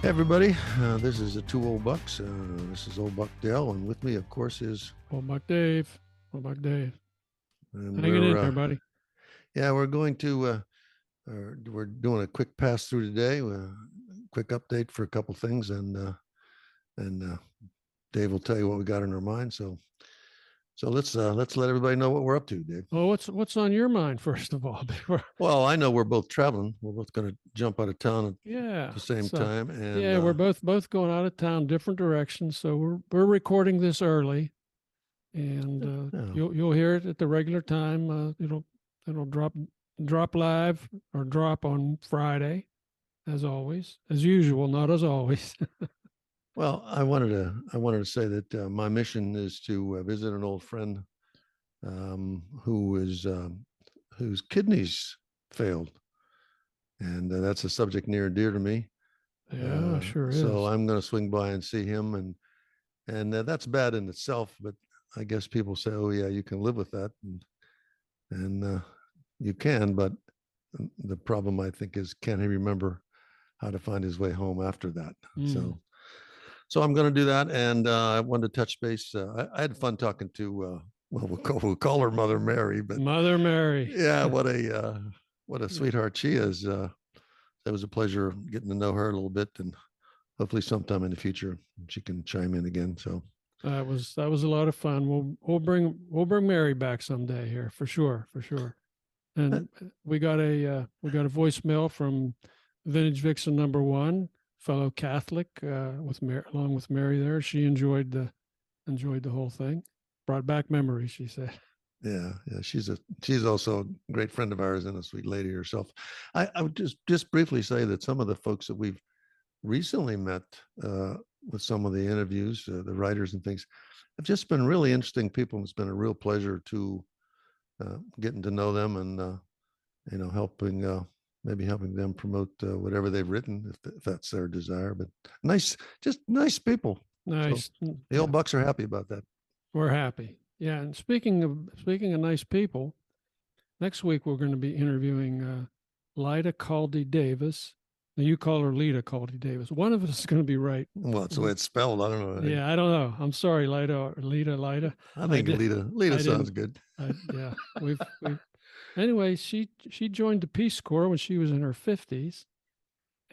Hey everybody, this is the Two Old Bucks. This is Old Buck Dale, and with me, of course, is Old Buck Dave. and Hanging in there, we're buddy. yeah, we're going to we're doing a quick pass through today, quick update for a couple things, and Dave will tell you what we got in our mind. So let's let everybody know what we're up to, Dave. Well, what's on your mind first of all? Well, I know we're both traveling. We're both going to jump out of town Yeah. at the same time, and yeah, we're both going out of town, different directions. So we're recording this early, and yeah. you'll hear it at the regular time. It'll drop live or drop on Friday, as always, as usual, not as always. Well, I wanted to say that my mission is to visit an old friend who is whose kidneys failed, and that's a subject near and dear to me. Yeah, sure is. So I'm going to swing by and see him, and that's bad in itself. But I guess people say, "Oh yeah, you can live with that," and you can. But the problem, I think, is can he remember how to find his way home after that? So I'm going to do that, and I wanted to touch base. I had fun talking to well, we'll call her Mother Mary, but Mother Mary. yeah, what a sweetheart she is. It was a pleasure getting to know her a little bit, and hopefully sometime in the future she can chime in again. So that was a lot of fun. We'll bring Mary back someday here for sure. And we got a voicemail from Vintage Vixen number 1, fellow Catholic, along with Mary there. She enjoyed the whole thing. Brought back memories, she said. Yeah, she's also a great friend of ours and a sweet lady herself. I would just briefly say that some of the folks that we've recently met with some of the interviews, the writers and things, have just been really interesting people. It's been a real pleasure to getting to know them and helping maybe helping them promote whatever they've written if that's their desire. But just nice people. Nice. So the old Bucks are happy about that. We're happy. Yeah, and speaking of nice people, next week we're going to be interviewing Leita Kaldi Davis. Now you call her Leita Kaldi Davis. One of us is going to be right. Well, it's the way it's spelled. I don't know. Yeah, I don't know. I'm sorry, Leita. I think Leita sounds good. Yeah, we've anyway. She joined the Peace Corps when she was in her 50s,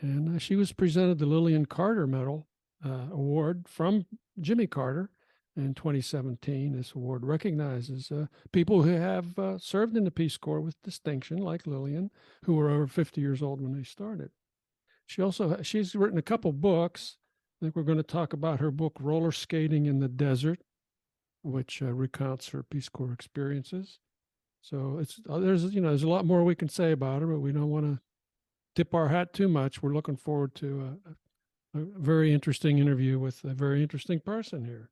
and she was presented the Lillian Carter Medal Award from Jimmy Carter in 2017. This award recognizes people who have served in the Peace Corps with distinction, like Lillian, who were over 50 years old when they started. She's written a couple books. I think we're going to talk about her book, Roller Skating in the Desert, which recounts her Peace Corps experiences. So there's a lot more we can say about her, but we don't want to tip our hat too much. We're looking forward to a very interesting interview with a very interesting person here.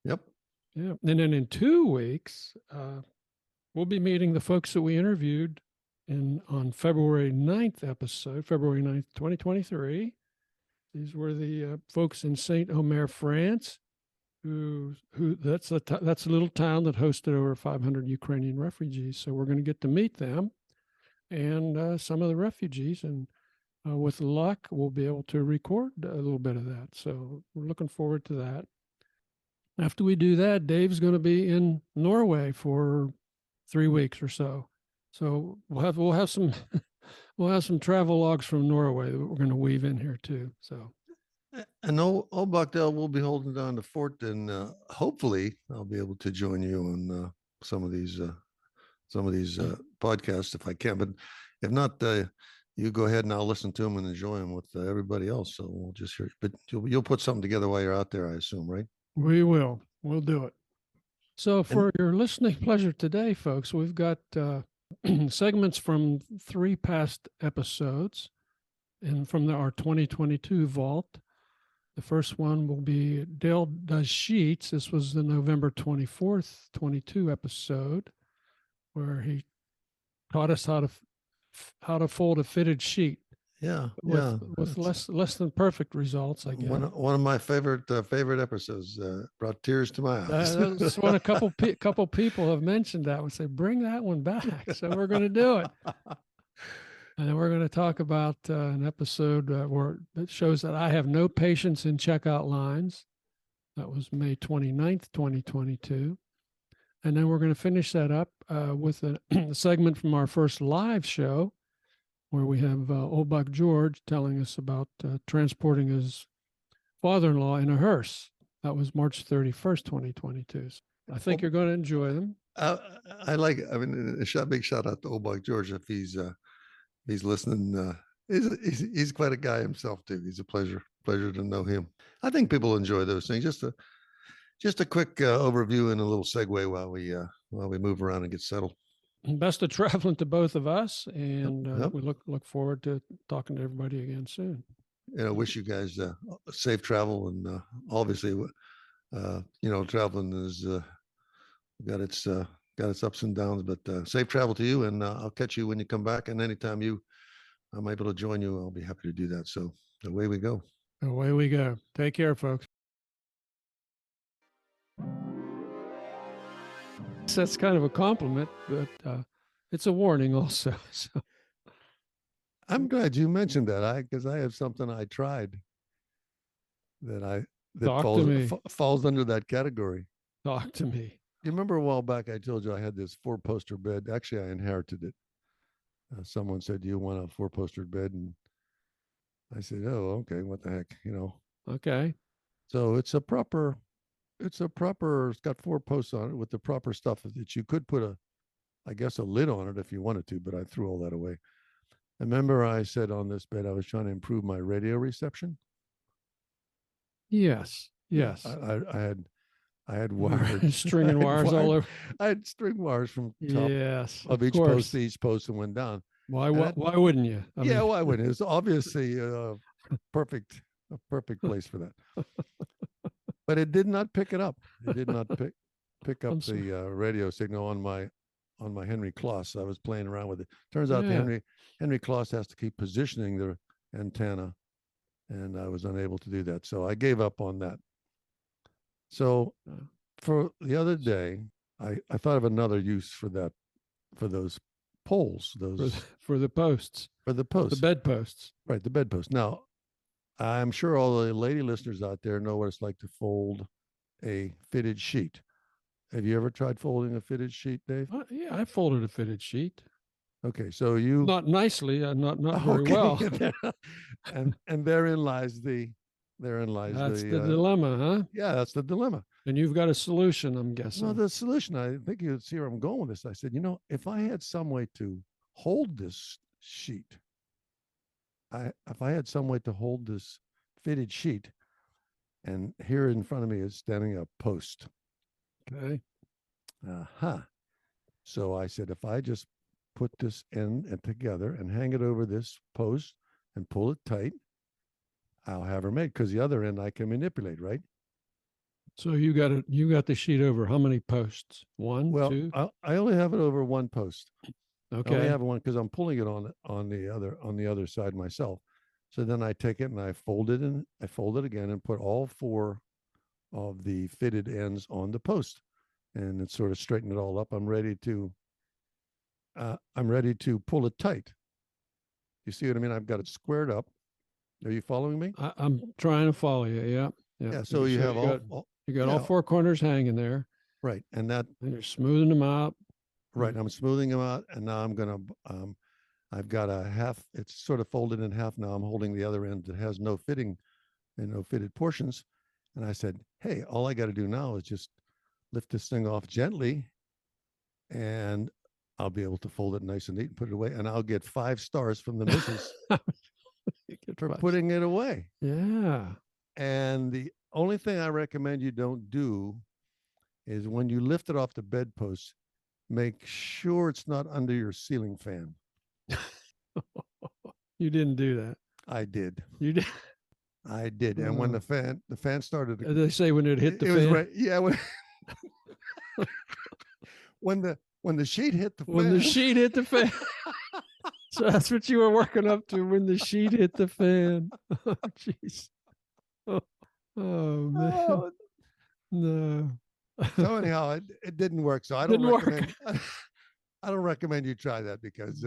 Yep. Yeah. And then in 2 weeks, we'll be meeting the folks that we interviewed on February 9th episode, February 9th, 2023. These were the folks in St Omer, France, who that's a little town that hosted over 500 Ukrainian refugees. So we're going to get to meet them and some of the refugees, and with luck, we'll be able to record a little bit of that. So we're looking forward to that. After we do that, Dave's going to be in Norway for 3 weeks or so. So we'll have some some travel logs from Norway that we're going to weave in here too. So, and old Buckdale will be holding down the fort, and hopefully I'll be able to join you on some of these podcasts if I can. But if not, you go ahead and I'll listen to them and enjoy them with everybody else. So we'll just hear. But you'll put something together while you're out there, I assume, right? We will. We'll do it. So for your listening pleasure today, folks, we've got segments from 3 past episodes and from our 2022 vault. The first one will be Dale Does Sheets. This was the November 24th, 22 episode, where he taught us how to fold a fitted sheet. Yeah, with less than perfect results, I guess. One of my favorite episodes, brought tears to my eyes. That's when a couple people have mentioned that. We say, bring that one back. So we're going to do it. And then we're going to talk about an episode that shows that I have no patience in checkout lines. That was May 29th, 2022. And then we're going to finish that up with a segment from our first live show where we have Old Buck George telling us about transporting his father-in-law in a hearse. That was March 31st, 2022. So I think you're going to enjoy them. I like it. I mean, a big shout out to Old Buck George if he's listening. He's quite a guy himself too. He's a pleasure to know him. I think people enjoy those things. Just a quick overview and a little segue while we move around and get settled. Best of traveling to both of us, and Yep. we look forward to talking to everybody again soon. Wish you guys safe travel, and obviously, traveling is got its ups and downs, but safe travel to you, and I'll catch you when you come back. And anytime I'm able to join you, I'll be happy to do that. So away we go. Away we go. Take care, folks. That's kind of a compliment, but it's a warning also. So. I'm glad you mentioned that. Because I have something I tried that falls under that category. Talk to me. You remember a while back I told you I had this 4-poster bed. Actually, I inherited it. Someone said, "Do you want a 4-poster bed?" And I said, "Oh, okay. What the heck, Okay. So it's got 4 posts on it with the proper stuff that you could put a lid on it if you wanted to, but I threw all that away. I remember I said on this bed I was trying to improve my radio reception. Yes. I had wires, string wires all over. I had string wires from top of each post to each post and went down. Why wouldn't you? Why wouldn't? It's obviously a perfect place for that. But it did not pick it up. It did not pick up the radio signal on my Henry Kloss. I was playing around with it. Turns out the Henry Kloss has to keep positioning the antenna, and I was unable to do that. So I gave up on that. So for the other day, I thought of another use for those poles, for the posts. For the posts. The bed posts. Right, the bed posts. Now, I'm sure all the lady listeners out there know what it's like to fold a fitted sheet. Have you ever tried folding a fitted sheet, Dave? Yeah, I folded a fitted sheet. Okay, so you not nicely, not very well. and therein lies the that's the dilemma, huh? Yeah, that's the dilemma. And you've got a solution, I'm guessing. Well, the solution, I think you'd see where I'm going with this. I said, if I had some way to hold this sheet, if I had some way to hold this fitted sheet, and here in front of me is standing a post. Okay. So I said, if I just put this end and together and hang it over this post and pull it tight, I'll have her made, because the other end I can manipulate, right? So you got the sheet over how many posts? 1, well, 2? I only have it over 1 post. Okay. I only have one because I'm pulling it on the other side myself. So then I take it and I fold it again and put all 4 of the fitted ends on the post, and it's sort of straighten it all up. I'm ready to pull it tight. You see what I mean? I've got it squared up. Are you following me? I'm trying to follow you. Yeah. So you have all 4 corners hanging there. Right. And you're smoothing them out. Right. I'm smoothing them out. And now I'm going to, I've got a half, it's sort of folded in half. Now I'm holding the other end that has no fitting and no fitted portions. And I said, hey, all I got to do now is just lift this thing off gently, and I'll be able to fold it nice and neat and put it away. And I'll get 5 stars from the missus for putting it away. Yeah. And the only thing I recommend you don't do is when you lift it off the bedpost, make sure it's not under your ceiling fan. You didn't do that. I did. You did. I did. And when the fan started to, they say when it hit the fan. Was right. Yeah. When the sheet hit the fan. When the sheet hit the fan. So that's what you were working up to, when the sheet hit the fan. Oh, jeez. Oh, man. Oh. No. So anyhow, it didn't work. So I don't recommend. I don't recommend you try that, because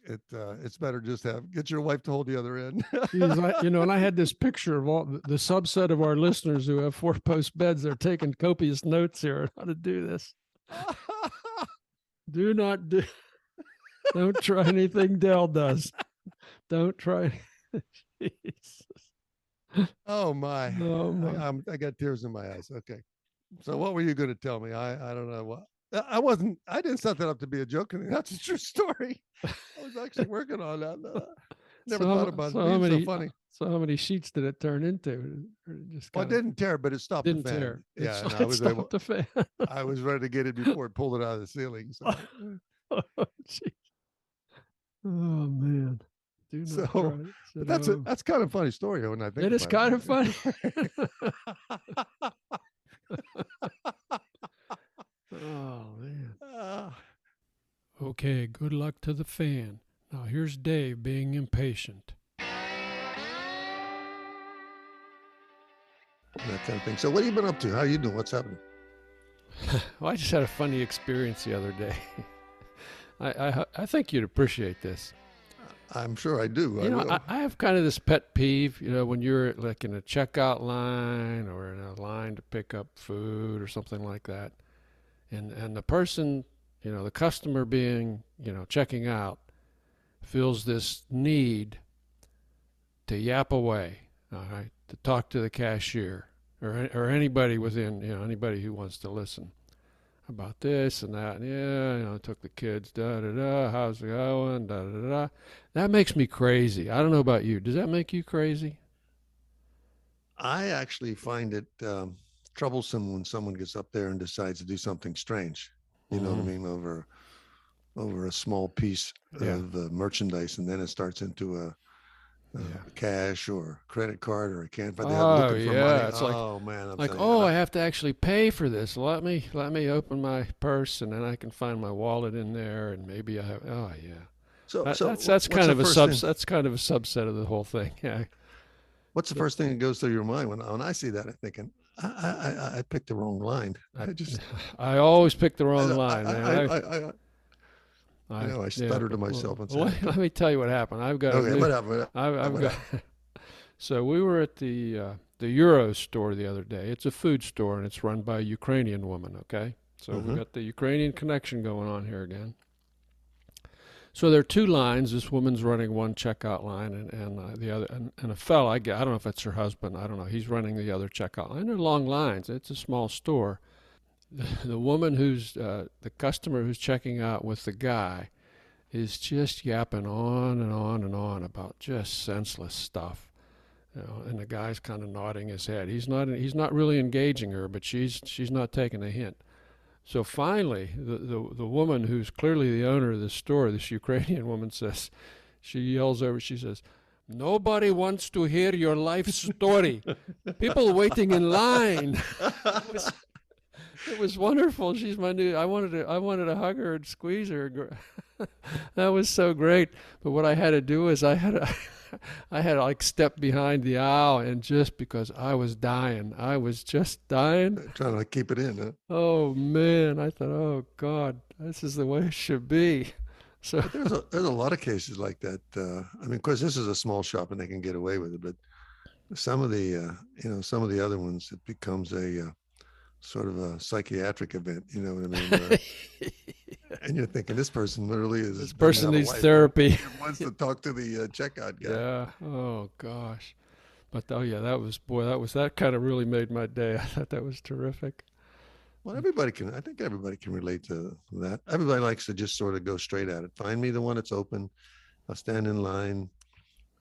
it's better just get your wife to hold the other end. Geez, and I had this picture of all the subset of our listeners who have 4-post beds. They're taking copious notes here on how to do this. Don't try anything Dell does. Don't try. Jesus. Oh my. Oh my. I got tears in my eyes. Okay. So what were you going to tell me? I don't know what. I didn't set that up to be a joke. That's a true story. I was actually working on that. Never thought about it being so funny. So how many sheets did it turn into? Well, it didn't tear, but it stopped the fan. Tear. Yeah, I was able. The fan. I was ready to get it before it pulled it out of the ceiling. So. Oh, oh man. That's kind of a funny story when I think it is kind of funny. Oh man. Okay, good luck to the fan. Now here's Dave being impatient. That kind of thing. So what have you been up to? How are you doing? What's happening? Well, I just had a funny experience the other day. I think you'd appreciate this. I'm sure I do. I have kind of this pet peeve, when you're like in a checkout line or in a line to pick up food or something like that. And the person, the customer being, checking out feels this need to yap away, all right, to talk to the cashier or anybody within, anybody who wants to listen about this and that. And, I took the kids, da-da-da, how's it going, da-da-da. That makes me crazy. I don't know about you. Does that make you crazy? I actually find it troublesome when someone gets up there and decides to do something strange. You know what I mean? Over a small piece of merchandise, and then it starts into a cash or credit card or a can. But looking for money. It's I have to actually pay for this. Let me open my purse, and then I can find my wallet in there, and maybe I have. Oh yeah. So that's kind of a subset of the whole thing. Yeah. What's the first thing that goes through your mind when I see that? I'm thinking, I picked the wrong line. I always pick the wrong line, man. I stutter to myself. Let me tell you what happened. What happened? So we were at the Euro store the other day. It's a food store, and it's run by a Ukrainian woman, okay? So we got the Ukrainian connection going on here again. So there are two lines. This woman's running one checkout line, and the other, and a fella, I don't know if it's her husband, I don't know, he's running the other checkout line. They're long lines. It's a small store. The woman the customer who's checking out with the guy is just yapping on and on and on about just senseless stuff, and the guy's kind of nodding his head. He's not really engaging her, but she's not taking a hint. So finally, the woman who's clearly the owner of the store, this Ukrainian woman, she yells over, she says, "Nobody wants to hear your life story. People waiting in line." It was wonderful. She's my new. I wanted to hug her and squeeze her. That was so great. But what I had to do is I had to like step behind the aisle, and just because I was just dying. Trying to keep it in, huh? Oh man, I thought, oh God, this is the way it should be. So there's a lot of cases like that. Of course, this is a small shop and they can get away with it, but some of the other ones, it becomes a sort of a psychiatric event, you know what I mean? And you're thinking, this person literally is. This person needs therapy. He wants to talk to the checkout guy. Yeah. Oh gosh. But that kind of really made my day. I thought that was terrific. Well, I think everybody can relate to that. Everybody likes to just sort of go straight at it. Find me the one that's open. I'll stand in line.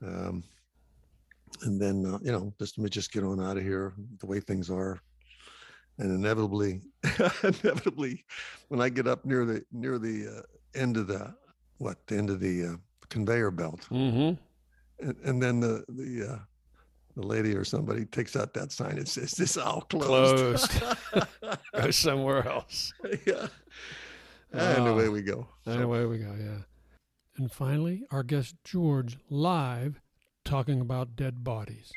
And then, let me just get on out of here the way things are. And inevitably, when I get up near the end of the conveyor belt, and then the lady or somebody takes out that sign and says, "This all closed." Go somewhere else. Yeah. And away we go. And away we go. Yeah. And finally, our guest George live talking about dead bodies.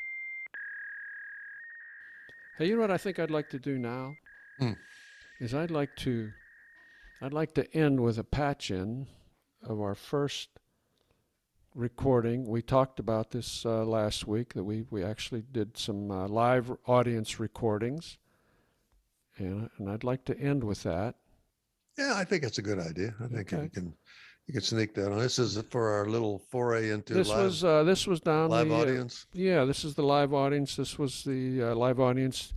Hey, you know what I think I'd like to do now? Is I'd like to end with a patch-in of our first recording. We talked about this last week, that we actually did some live audience recordings, and I'd like to end with that. Yeah, I think it's a good idea. I think Okay. you can sneak that on. This is for our little foray into This was down live the audience. yeah. This is the live audience. This was the live audience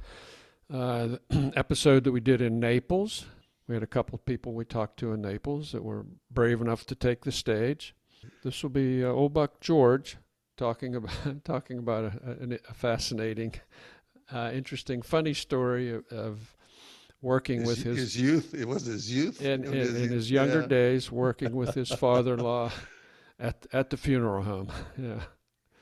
episode that we did in Naples. We had a couple of people we talked to in Naples that were brave enough to take the stage. This will be Old Buck George talking about a fascinating, interesting, funny story of working with his youth. It was his youth in his younger yeah. days, working with his father-in-law at the funeral home. Yeah.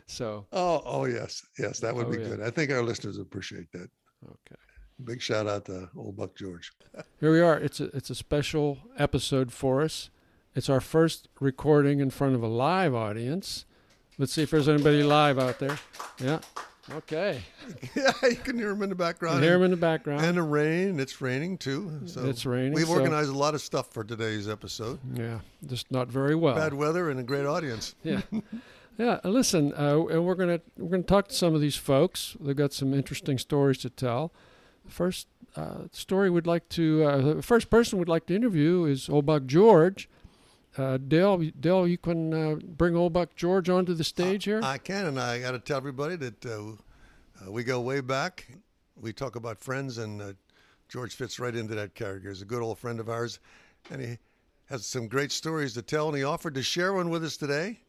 So. Oh yes, that would be good. I think our listeners appreciate that. Okay. Big shout out to Old Buck George. Here we are. It's a special episode for us. It's our first recording in front of a live audience. Let's see if there's anybody live out there. Yeah. Okay. Yeah, you can hear him in the background. Hear him in the background. And the rain. It's raining too. So it's raining. We've organized a lot of stuff for today's episode. Yeah, just not very well. Bad weather and a great audience. Yeah. Yeah. Listen, and we're gonna talk to some of these folks. They've got some interesting stories to tell. The first story we'd like to, the first person we'd like to interview is Old Buck George. Dale, you can bring Old Buck George onto the stage here. I can, and I got to tell everybody that we go way back. We talk about friends, and George fits right into that category. He's a good old friend of ours, and he has some great stories to tell, and he offered to share one with us today.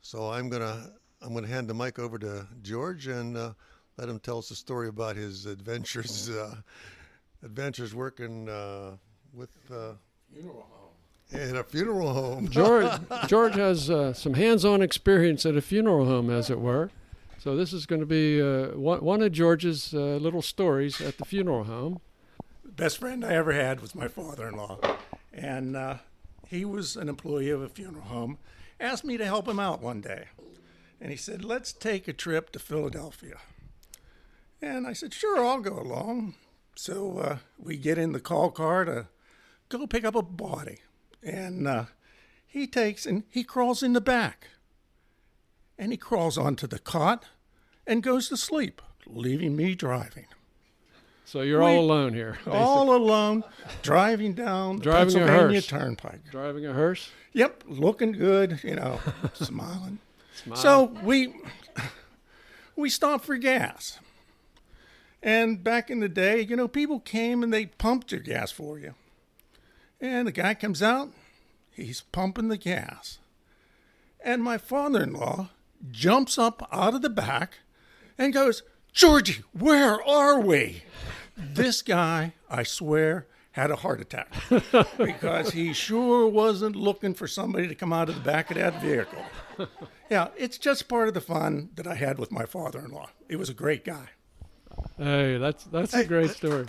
So I'm gonna hand the mic over to George and let him tell us a story about his adventures working with funeral home. In a funeral home. George has some hands-on experience at a funeral home, as it were. So this is going to be one of George's little stories at the funeral home. The best friend I ever had was my father-in-law, and he was an employee of a funeral home. Asked me to help him out one day, and he said, "Let's take a trip to Philadelphia." And I said, "Sure, I'll go along." So we get in the call car to go pick up a body. And he takes and he crawls in the back. And he crawls onto the cot and goes to sleep, leaving me driving. So you're all alone here. Basically. All alone, driving down the driving Pennsylvania Turnpike. Driving a hearse? Yep, looking good, smiling. So we stopped for gas. And back in the day, people came and they pumped your gas for you. And the guy comes out, he's pumping the gas. And my father-in-law jumps up out of the back and goes, "Georgie, where are we?" This guy, I swear, had a heart attack because he sure wasn't looking for somebody to come out of the back of that vehicle. Yeah, it's just part of the fun that I had with my father-in-law. He was a great guy. Hey, that's a great story.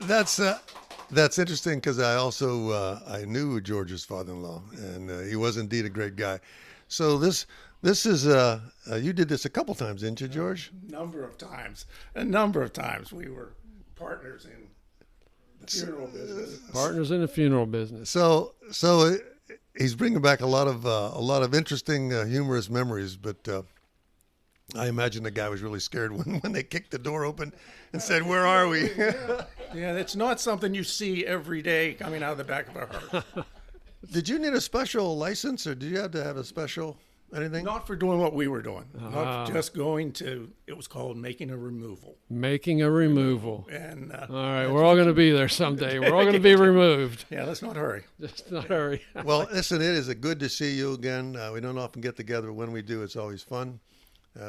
That's interesting because I also I knew George's father-in-law, and he was indeed a great guy. So this is you did this a couple times, didn't you, George? A number of times we were partners in the funeral business. Partners in the funeral business. So he's bringing back a lot of interesting, humorous memories, but. I imagine the guy was really scared when they kicked the door open and said, "Where are we?" Yeah, it's not something you see every day coming out of the back of a hearse. Did you need a special license, or did you have to have a special anything? Not for doing what we were doing. Not just going to, it was called making a removal. Making a removal. And all right, we're all going to be there someday. We're all going to be removed. Yeah, let's not hurry. Just not hurry. Well, listen, it is good to see you again. We don't often get together, but when we do, it's always fun.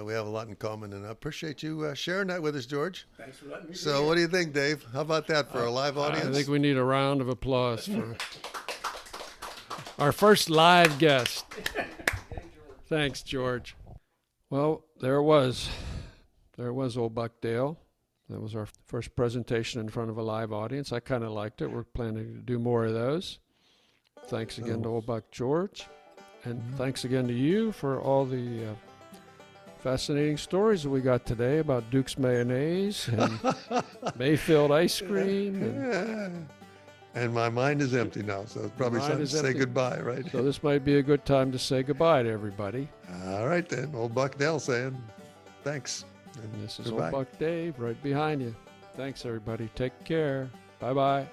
We have a lot in common, and I appreciate you sharing that with us, George. Thanks for letting me So what do you think, Dave? How about that for a live audience? I think we need a round of applause for our first live guest. Thanks, George. Well, there it was. There was Old Buck Dale. That was our first presentation in front of a live audience. I kind of liked it. We're planning to do more of those. Thanks again to Old Buck George. And thanks again to you for all the fascinating stories that we got today about Duke's mayonnaise and Mayfield ice cream. And And my mind is empty now, so it's probably Mind time to is say empty. goodbye, right? So this might be a good time to say goodbye to everybody. All right then, old Buck Dell saying thanks. And This is goodbye. Old Buck Dave right behind you. Thanks, everybody. Take care. Bye-bye.